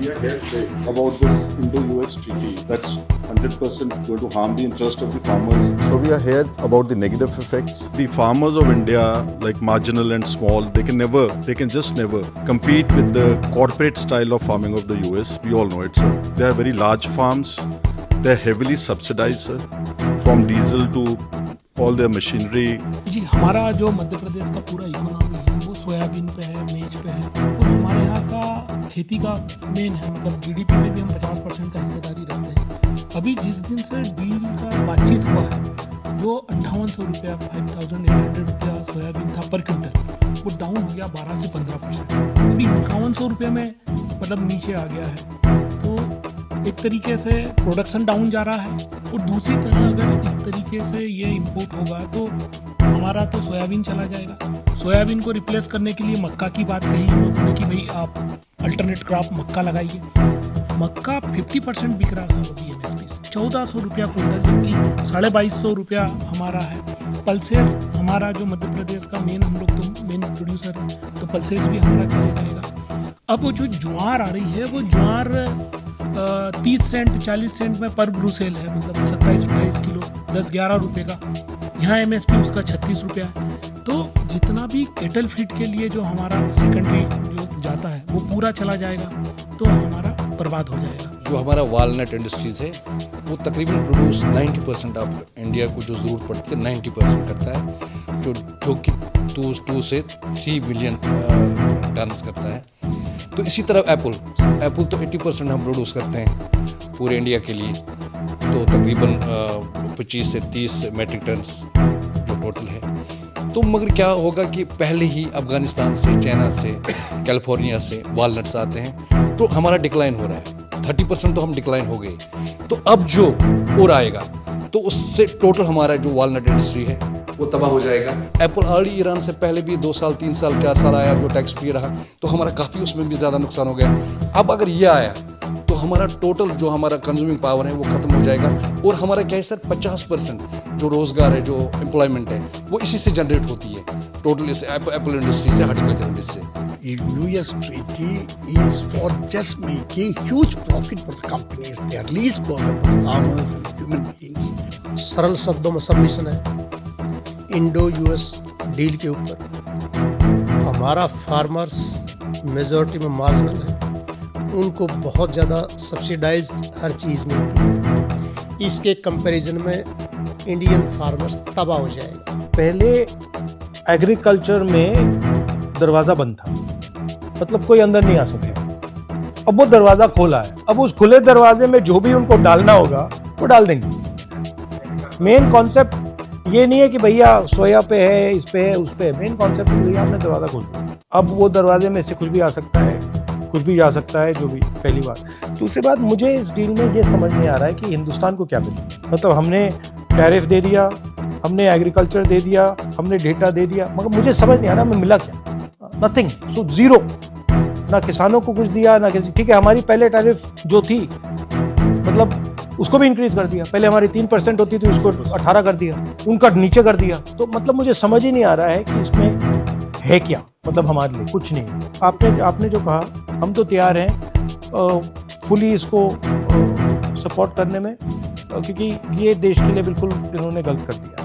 We are here today about this Indo-US treaty that's 100% going to harm the interest of the farmers. So we are here about the negative effects. The farmers of India, like marginal and small, they can just never compete with the corporate style of farming of the US. We all know it, sir. They are very large farms. They are heavily subsidized, sir, from diesel to all their machinery. जी, हमारा जो मध्य प्रदेश का पूरा economy है वो soybean पे है, मेज पे है और हमारे यहाँ का खेती का मेन है, मतलब जीडीपी में भी हम 50% का हिस्सेदारी रखते हैं। अभी जिस दिन से डील का बातचीत हुआ है, जो 5800 रुपया 5800 रुपया सोयाबीन था पर क्विंटल, वो डाउन हो गया 12 से 15%। अभी 5100 रुपये में मतलब नीचे आ गया है। तो एक तरीके से प्रोडक्शन डाउन जा रहा है और दूसरी तरह अगर इस तरीके से ये इंपोर्ट होगा तो हमारा तो सोयाबीन चला जाएगा। सोयाबीन को रिप्लेस करने के लिए मक्का की बात कही इन लोगों ने कि भाई आप अल्टरनेट क्रॉप मक्का लगाइए। मक्का 50% बिक रहा साहब अभी एमएसपी से 1400 रुपया क्विंटल, जबकि 2250 रुपया हमारा है। पल्सेस हमारा जो मध्य प्रदेश का हम लोग तो मेन प्रोड्यूसर है, तो पल्सेस भी हमारा चला जाएगा। अब वो जो ज्वार आ रही है, वो ज्वार 30 सेंट 40 सेंट में पर ब्रूसेल है, मतलब 27-28 किलो 10-11 रुपये का। यहाँ एमएसपी उसका 36 रुपया है। तो जितना भी केटल फीड के लिए जो हमारा सेकेंडरी जो जाता है वो पूरा चला जाएगा, तो हमारा बर्बाद हो जाएगा। जो हमारा वालनट इंडस्ट्रीज है वो तकरीबन प्रोड्यूस 90% ऑफ इंडिया को जो ज़रूरत पड़ती है 90% करता है, जो कि 2 से 3 बिलियन टन्स करता है। तो इसी तरह एप्पल तो 80% हम प्रोड्यूस करते हैं पूरे इंडिया के लिए, तो तकरीबन 25 से 30 मेट्रिक टन्स जो टोटल है। तो मगर क्या होगा कि पहले ही अफ़गानिस्तान से, चाइना से, कैलिफोर्निया से वालनट्स आते हैं, तो हमारा डिक्लाइन हो रहा है। 30% तो हम डिक्लाइन हो गए। तो अब जो और आएगा तो उससे टोटल हमारा जो वालनट इंडस्ट्री है वो तबाह हो जाएगा। एप्पल ऑलरेडी ईरान से पहले भी 2 साल 3 साल 4 साल आया, जो टैक्स फ्री रहा, तो हमारा काफ़ी उसमें भी ज़्यादा नुकसान हो गया। अब अगर ये आया तो हमारा टोटल जो हमारा कंज्यूमिंग पावर है वो ख़त्म हो जाएगा। और हमारा क्या है सर, 50% जो रोज़गार है, जो एम्प्लॉयमेंट है, वो इसी से जनरेट होती है, टोटल इस एप्पल इंडस्ट्री से, हॉर्टिकल्चर इंडस्ट्री से। US treaty is for just making huge profit for the companies. They are least bother for the farmers and human beings. सरल शब्दों में सबमिशन है इंडो यूएस डील के ऊपर। हमारा फार्मर्स मेजॉरिटी में मार्जिनल है, उनको बहुत ज़्यादा सब्सिडाइज हर चीज़ मिलती है। इसके कंपैरिजन में इंडियन फार्मर्स तबाह हो जाएगा। पहले एग्रीकल्चर में दरवाज़ा बंद था, मतलब कोई अंदर नहीं आ सके। अब वो दरवाज़ा खोला है, अब उस खुले दरवाजे में जो भी उनको डालना होगा वो डाल देंगे। मेन कॉन्सेप्ट ये नहीं है कि भैया सोया पे है, इस पे है, उस पे है। मेन कॉन्सेप्ट भैया आपने दरवाज़ा खोल दिया, अब वो दरवाजे में से कुछ भी आ सकता है, कुछ भी जा सकता है, जो भी। पहली बात। दूसरी बात, मुझे इस डील में ये समझ नहीं आ रहा है कि हिंदुस्तान को क्या मिला। मतलब हमने टैरिफ दे दिया, हमने एग्रीकल्चर दे दिया, हमने डेटा दे दिया, मगर मुझे समझ नहीं आ रहा हमें मिला क्या। Nothing, so zero. ना किसानों को कुछ दिया, ना किसी। ठीक है, हमारी पहले टैरिफ जो थी, मतलब उसको भी इंक्रीज कर दिया। पहले हमारी 3% होती थी, उसको 18 कर दिया, उनका नीचे कर दिया। तो मतलब मुझे समझ ही नहीं आ रहा है कि इसमें है क्या, मतलब हमारे लिए कुछ नहीं। आपने जो कहा, हम तो तैयार हैं फुली इसको सपोर्ट करने में, क्योंकि ये देश के लिए बिल्कुल इन्होंने गलत कर दिया।